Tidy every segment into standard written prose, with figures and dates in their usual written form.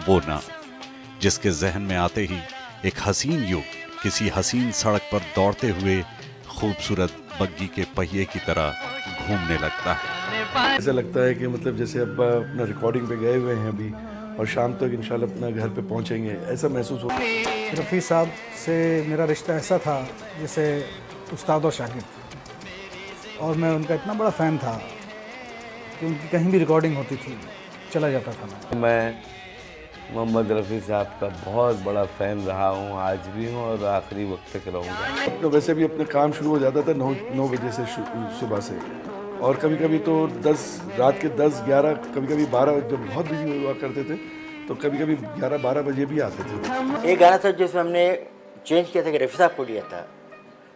वो नाम जिसके जहन में आते ही एक हसीन युग किसी हसीन सड़क पर दौड़ते हुए खूबसूरत बग्गी के पहिए की तरह घूमने लगता है। ऐसा लगता है कि मतलब जैसे अब अपना रिकॉर्डिंग पे गए हुए हैं अभी और शाम तक इंशाल्लाह अपना घर पे पहुंचेंगे, ऐसा महसूस होता है। रफ़ी साहब से मेरा रिश्ता ऐसा था जैसे उस्ताद और शागिर्द, और मैं उनका इतना बड़ा फ़ैन था कि उनकी कहीं भी रिकॉर्डिंग होती थी चला जाता था। मैं मोहम्मद रफ़ी साहब का बहुत बड़ा फ़ैन रहा हूँ, आज भी हूँ और आखिरी वक्त तक रहूँगा। तो वैसे भी अपना काम शुरू हो जाता था 9 बजे से सुबह से, और कभी कभी तो रात के 10-11, कभी कभी 12, जब बहुत बिजी हुआ करते थे तो कभी कभी 11-12 बजे भी आते थे। एक गाना था जिसमें हमने चेंज किया था कि रफ़ी साहब को लिया था,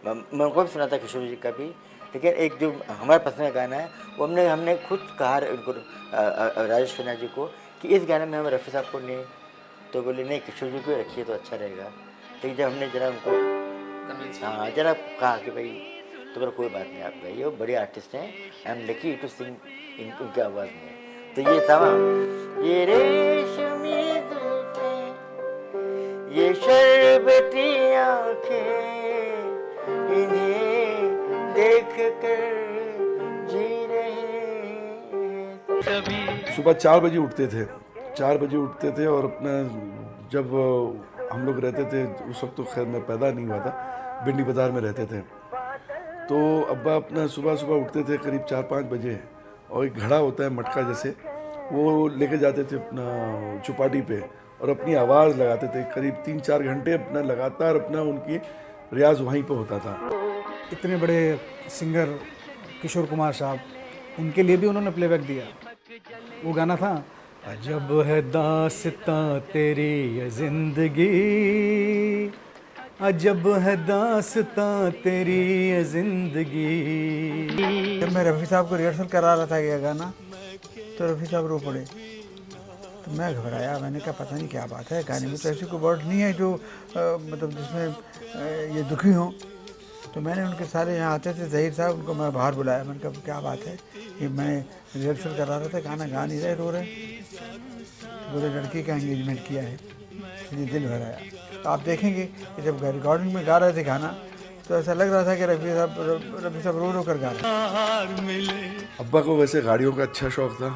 मैं उनको भी सुना था किशोर जी का भी, लेकिन एक जो हमारा पसंद का गाना है वो हमने खुद कहा उनको, राजेश खन्ना जी को, कि इस गाने में हम रफ़ी साहब को लें, तो बोले नहीं किशोर जी को रखिए तो अच्छा रहेगा। लेकिन जब हमने जरा उनको जरा कहा कि भाई तो बोला कोई बात नहीं, आप गाइए, वो बड़े आर्टिस्ट हैं, I am lucky to sing उनकी आवाज़ में। तो ये था ये रेशमी जुल्फें, ये शरबती आँखें, इन्हें देख कर जी रहे। सुबह 4 बजे उठते थे, 4 बजे उठते थे और अपना जब हम लोग रहते थे उस वक्त तो खैर मैं पैदा नहीं हुआ था, भिंडी बाज़ार में रहते थे, तो अब्बा अपना सुबह सुबह उठते थे करीब 4-5 बजे, और एक घड़ा होता है मटका जैसे, वो लेके जाते थे अपना चौपाटी पे और अपनी आवाज़ लगाते थे, करीब 3-4 घंटे अपना लगातार अपना उनकी रियाज वहीं पे होता था। इतने बड़े सिंगर किशोर कुमार साहब, उनके लिए भी उन्होंने प्लेबैक दिया। वो गाना था अजब है दास्तां तेरी ये ज़िंदगी, अजब है दास्तां तेरी ये ज़िंदगी। जब मैं रफ़ी साहब को रिहर्सल करा रहा था ये गाना, तो रफ़ी साहब रो पड़े, तो मैं घबराया, मैंने कहा पता नहीं क्या बात है, गाने में तो ऐसी कोई वर्ड नहीं है जो मतलब जिसमें ये दुखी हों। तो मैंने उनके सारे यहाँ आते थे, ज़हीर साहब, उनको मैं बाहर बुलाया, मैंने कहा क्या बात है, ये मैं रिहर्सल करा रहा था, गाना गा नहीं रहे, रो रहे। तो बोले लड़की का एंगेजमेंट किया है, इसलिए दिल भर आया। तो आप देखेंगे कि जब रिकॉर्डिंग में गा रहे थे गाना, तो ऐसा लग रहा था कि रफ़ी साहब रो रो कर गा रहे। अब्बा को वैसे गाड़ियों का अच्छा शौक़ था,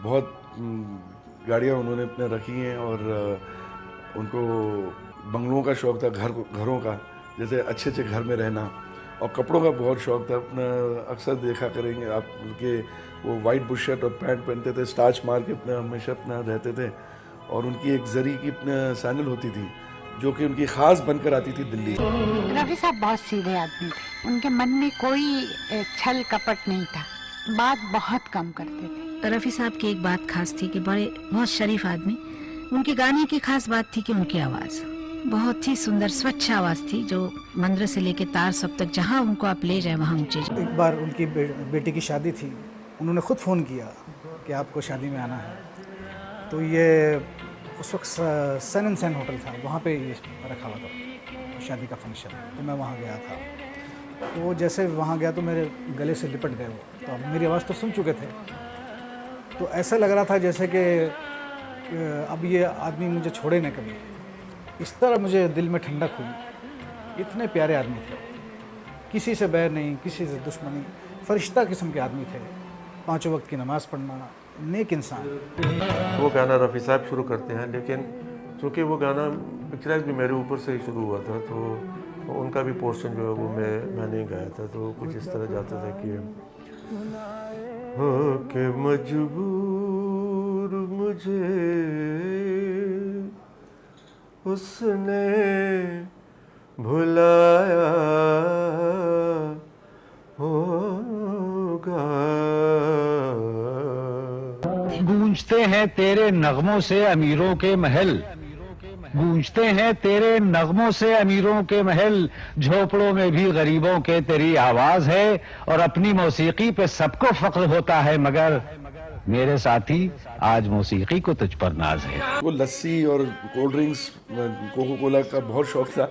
बहुत गाड़ियाँ उन्होंने अपने रखी हैं, और उनको बंगलों का शौक़ था, घरों का, जैसे अच्छे अच्छे घर में रहना, और कपड़ों का बहुत शौक़ था अपना। अक्सर देखा करेंगे आप उनके, वो वाइट बुश शर्ट और पैंट पहनते थे, स्टार्च मार के अपना हमेशा अपना रहते थे, और उनकी एक जरी की अपना सैंडल होती थी जो कि उनकी ख़ास बनकर आती थी दिल्ली। रफ़ी साहब बहुत सीधे आदमी थे, उनके मन में कोई छल कपट नहीं था, बात बहुत कम करते थे। रफ़ी साहब की एक बात खास थी कि बहुत शरीफ आदमी, उनके गाने की खास बात थी कि उनकी आवाज़ बहुत ही सुंदर स्वच्छ आवाज़ थी, जो मंदिर से लेके तार सब तक जहाँ उनको आप ले जाए वहाँ ऊँचे। एक बार उनकी बेटी की शादी थी, उन्होंने ख़ुद फ़ोन किया कि आपको शादी में आना है, तो ये उस वक्त सन एंड सन होटल था, वहाँ पे ये रखा हुआ था शादी का फंक्शन, तो मैं वहाँ गया था। तो वो जैसे वहाँ गया तो मेरे गले से लिपट गए वो, तो अब मेरी आवाज़ तो सुन चुके थे, तो ऐसा लग रहा था जैसे कि अब ये आदमी मुझे छोड़े ना कभी। इस तरह मुझे दिल में ठंडक हुई। इतने प्यारे आदमी थे, किसी से बैर नहीं, किसी से दुश्मनी, फरिश्ता किस्म के आदमी थे, 5 वक्त की नमाज़ पढ़ना, नेक इंसान। वो गाना रफ़ी साहब शुरू करते हैं, लेकिन चूँकि वो गाना पिक्चराइज भी मेरे ऊपर से ही शुरू हुआ था, तो उनका भी पोर्शन जो है वो मैंने गाया था। तो कुछ इस तरह जाता था कि हो के मजबूर मुझे उसने भुलाया होगा। गूंजते हैं तेरे नगमों से अमीरों के महल, गूंजते हैं तेरे नगमों से अमीरों के महल, झोपड़ों में भी गरीबों के तेरी आवाज है, और अपनी मौसीकी पे सबको फख्र होता है, मगर मेरे साथी आज मौसीकी को तुझ पर नाज है। वो लस्सी और कोल्ड ड्रिंक्स, कोको कोला का बहुत शौक था।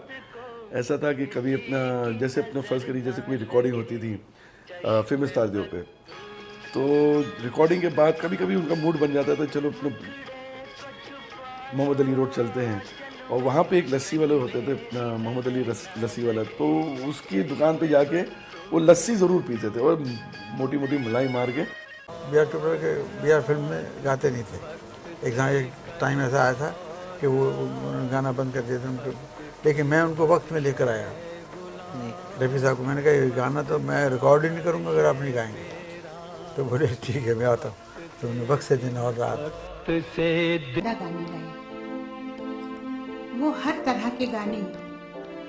ऐसा था कि कभी अपना जैसे अपना फ़र्ज़ करिए जैसे कोई रिकॉर्डिंग होती थी फेमस स्टाडियो पे, तो रिकॉर्डिंग के बाद कभी कभी उनका मूड बन जाता था चलो अपना मोहम्मद अली रोड चलते हैं और वहाँ पे एक लस्सी वाले होते थे, मोहम्मद अली लस्सी वाला, तो उसकी दुकान पे जाके वो लस्सी ज़रूर पीते थे और मोटी मोटी मलाई मार के। बी आर चोपड़ा के बी आर फिल्म में गाते नहीं थे। एक टाइम ऐसा आया था कि वो उन्होंने गाना बंद कर दिया था उनको, लेकिन मैं उनको वक्त में लेकर आया रफ़ी साहब को। मैंने कहा ये गाना तो मैं रिकॉर्ड ही नहीं करूँगा अगर आप नहीं गाएंगे। तो बोले ठीक है मैं आता हूँ। तो उन्होंने वक्त से दिन और रात गाने गाए। वो हर तरह के गाने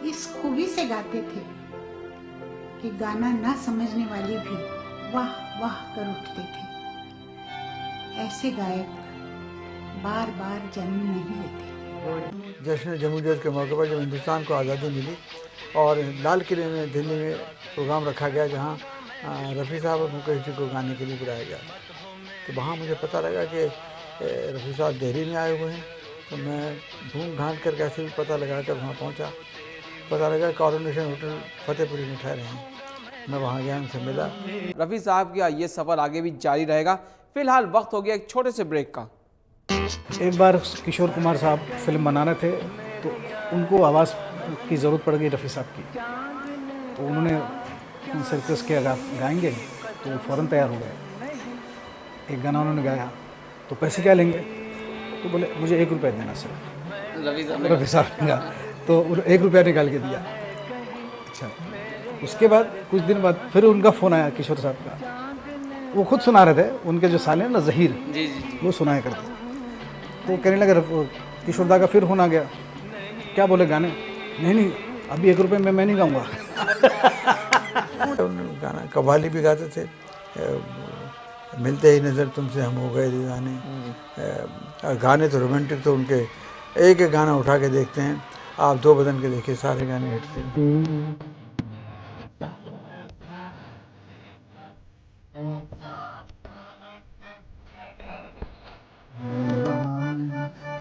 इस खूबी से गाते थे कि गाना ना समझने वाले भी वाह वाह कर उठते थे। ऐसे गायक बार बार जन्म नहीं लेते। जश्न जमहूरियत के मौके पर जब हिंदुस्तान को आज़ादी मिली और लाल किले में दिल्ली में प्रोग्राम रखा गया जहाँ रफ़ी साहब और मुकेश जी को गाने के लिए बुलाया गया, तो वहाँ मुझे पता लगा कि रफ़ी साहब दिल्ली में आए हुए हैं। तो मैं ढूंढ ढांढ कर कैसे भी पता लगा कर वहाँ पहुँचा। पता लगा कॉरोनेशन होटल फतेहपुरी में ठहरे हैं। मैं वहाँ गया, उनसे मिला। रफ़ी साहब का ये सफ़र आगे भी जारी रहेगा। फिलहाल वक्त हो गया एक छोटे से ब्रेक का। एक बार किशोर कुमार साहब फिल्म बनाने थे तो उनको आवाज़ की ज़रूरत पड़ गई रफ़ी साहब की, तो उन्होंने उनसे रिक्वेस्ट किया अगर गाएंगे, तो वो फ़ौरन तैयार हो गए। एक गाना उन्होंने गाया, तो पैसे क्या लेंगे? तो बोले मुझे 1 रुपया देना सिर्फ। रफ़ी साहब ने तो 1 रुपया निकाल के दिया। अच्छा, उसके बाद कुछ दिन बाद फिर उनका फ़ोन आया किशोर साहब का। वो खुद सुना रहे थे, उनके जो साले ना ज़हीर जी, वो सुनाया करते। तो कहने लगे किशोर दा का फिर फोन आ गया, क्या बोले गाने? नहीं अभी 1 रुपये में मैं नहीं गाऊंगा। गाना कव्वाली भी गाते थे, मिलते ही नज़र तुमसे हम हो गए दीवाने। गाने तो रोमांटिक तो उनके एक एक गाना उठा के देखते हैं आप, 2 बदन के देखिए सारे गाने हिट थे।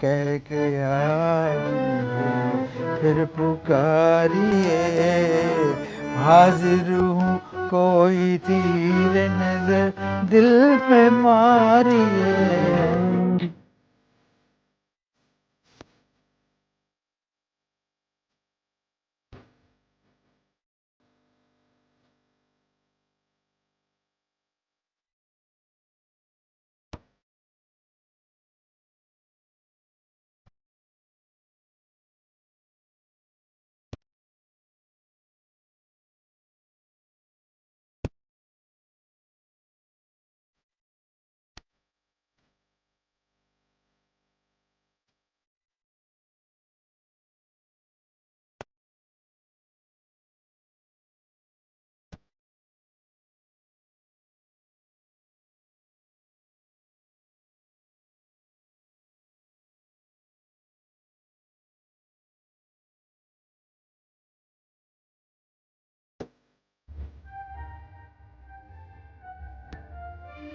कह के आए फिर पुकारिए, हाजिर हूँ कोई तीर नजर दिल पे मारिए।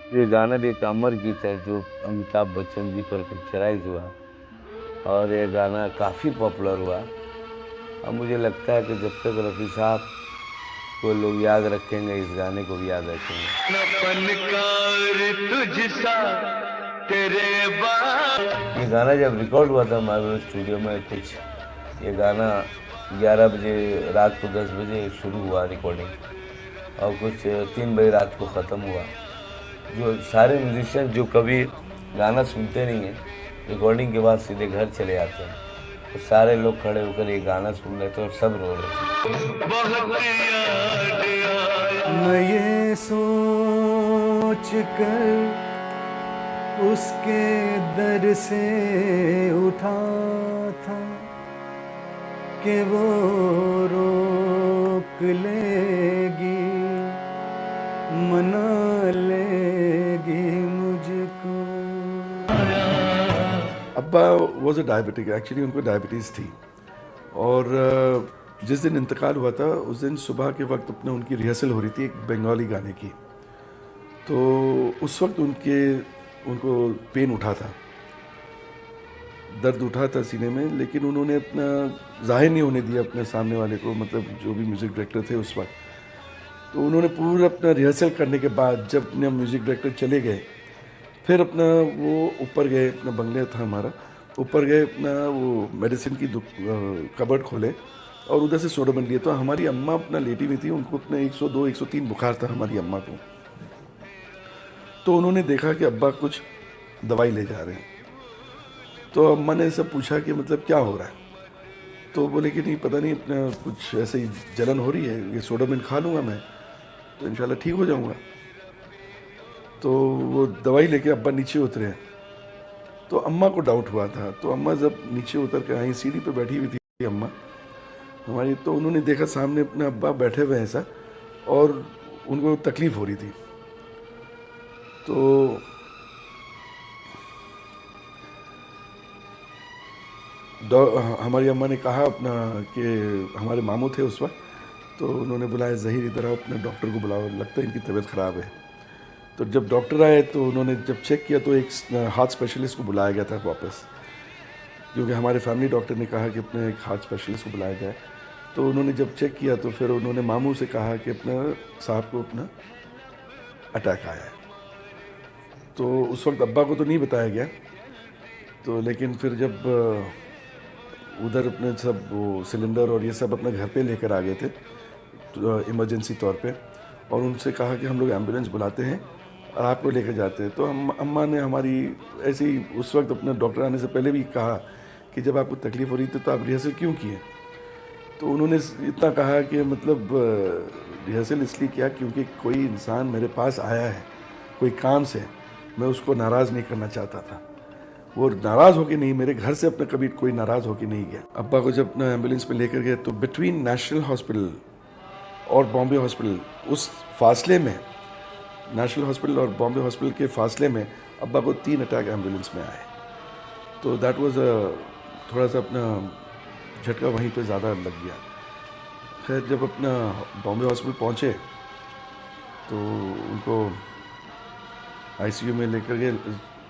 ये गाना भी एक अमर गीत है जो अमिताभ बच्चन जी पर पिक्चराइज हुआ और ये गाना काफ़ी पॉपुलर हुआ। और मुझे लगता है कि जब तक रफ़ी साहब को लोग याद रखेंगे, इस गाने को भी याद रखेंगे। ये गाना जब रिकॉर्ड हुआ था मार्वल स्टूडियो में, कुछ ये गाना 11 बजे रात को 10 बजे शुरू हुआ रिकॉर्डिंग और कुछ 3 बजे रात को ख़त्म हुआ। जो सारे म्यूजिशियन जो कभी गाना सुनते नहीं हैं, रिकॉर्डिंग के बाद सीधे घर चले जाते हैं, तो सारे लोग खड़े होकर ये गाना सुन रहे थे और सब रो रहे थे। मैं ये सोच कर उसके दर से उठा था कि वो रोक लेगी, मना लेगी मुझको। अब्बा वॉज अ डायबिटिक, एक्चुअली उनको डायबिटीज़ थी और जिस दिन इंतकाल हुआ था उस दिन सुबह के वक्त अपने उनकी रिहर्सल हो रही थी एक बंगाली गाने की। तो उस वक्त उनको पेन उठा था, दर्द उठा था सीने में, लेकिन उन्होंने अपना जाहिर नहीं होने दिया अपने सामने वाले को, मतलब जो भी म्यूज़िक डायरेक्टर थे उस वक्त। तो उन्होंने पूरा अपना रिहर्सल करने के बाद जब अपने म्यूज़िक डायरेक्टर चले गए, फिर अपना वो ऊपर गए, अपना बंगले था हमारा, ऊपर गए अपना वो मेडिसिन की कबर्ड खोले और उधर से सोडाबन लिए। तो हमारी अम्मा अपना लेटी हुई थी, उनको अपने 102 103 बुखार था हमारी अम्मा को। तो उन्होंने देखा कि अब्बा कुछ दवाई ले जा रहे हैं। तो अम्मा ने सब पूछा कि मतलब क्या हो रहा है। तो बोले कि नहीं पता नहीं, अपना कुछ ऐसे ही जलन हो रही है, ये सोडाबन खा लूँगा मैं तो इंशाल्लाह ठीक हो जाऊँगा। तो वो दवाई लेके अब्बा नीचे उतरे। तो अम्मा को डाउट हुआ था। तो अम्मा जब नीचे उतर के आई, सीढ़ी पे बैठी हुई थी अम्मा हमारी, तो उन्होंने देखा सामने अपने अब्बा बैठे हुए हैं ऐसा, और उनको तकलीफ़ हो रही थी। तो हमारी अम्मा ने कहा अपना कि हमारे मामू थे उस वक्त, तो उन्होंने बुलाया ज़हीर इधर आओ, अपने डॉक्टर को बुलाओ, लगता है इनकी तबीयत ख़राब है। तो जब डॉक्टर आए तो उन्होंने जब चेक किया तो एक हार्ट स्पेशलिस्ट को बुलाया गया था वापस, क्योंकि हमारे फैमिली डॉक्टर ने कहा कि अपने एक हार्ट स्पेशलिस्ट को बुलाया जाए। तो उन्होंने जब चेक किया तो फिर उन्होंने मामू से कहा कि अपना साहब को अपना अटैक आया है। तो उस वक्त अब्बा को तो नहीं बताया गया, तो लेकिन फिर जब उधर अपने सब वो सिलेंडर और ये सब अपने घर पे लेकर आ गए थे तो इमरजेंसी तौर पे, और उनसे कहा कि हम लोग एम्बुलेंस बुलाते हैं और आपको लेकर जाते हैं। तो अम्मा ने हमारी ऐसे ही उस वक्त अपने डॉक्टर आने से पहले भी कहा कि जब आपको तकलीफ़ हो रही थी तो आप रिहर्सल क्यों किए। तो उन्होंने इतना कहा कि मतलब रिहर्सल इसलिए किया क्योंकि कोई इंसान मेरे पास आया है कोई काम से, मैं उसको नाराज़ नहीं करना चाहता था। वो नाराज़ होके नहीं, मेरे घर से अपने कभी कोई नाराज़ होके नहीं गया। अब्बा को जब अपना एम्बुलेंस में लेकर गए तो बिटवीन नेशनल हॉस्पिटल और बॉम्बे हॉस्पिटल, उस फासले में, नेशनल हॉस्पिटल और बॉम्बे हॉस्पिटल के फासले में अब्बा को 3 अटैक एम्बुलेंस में आए। तो दैट वाज थोड़ा सा अपना झटका वहीं पे ज़्यादा लग गया। खैर जब अपना बॉम्बे हॉस्पिटल पहुँचे तो उनको आईसीयू में लेकर गए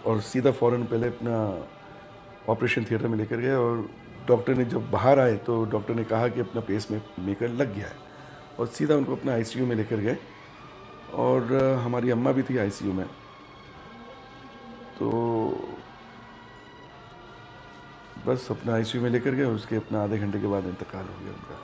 और सीधा फ़ौरन पहले अपना ऑपरेशन थिएटर में लेकर गए। और डॉक्टर ने जब बाहर आए तो डॉक्टर ने कहा कि अपना पेस में मेकर लग गया है, और सीधा उनको अपना आईसीयू में लेकर गए। और हमारी अम्मा भी थी आईसीयू में। तो बस अपना आईसीयू में लेकर गए, उसके अपना आधे घंटे के बाद इंतकाल हो गया उनका।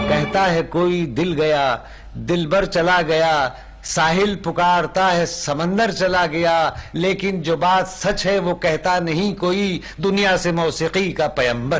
कहता है कोई दिल गया, दिलबर चला गया, साहिल पुकारता है समंदर चला गया, लेकिन जो बात सच है वो कहता नहीं कोई, दुनिया से मौसीकी का पैगंबर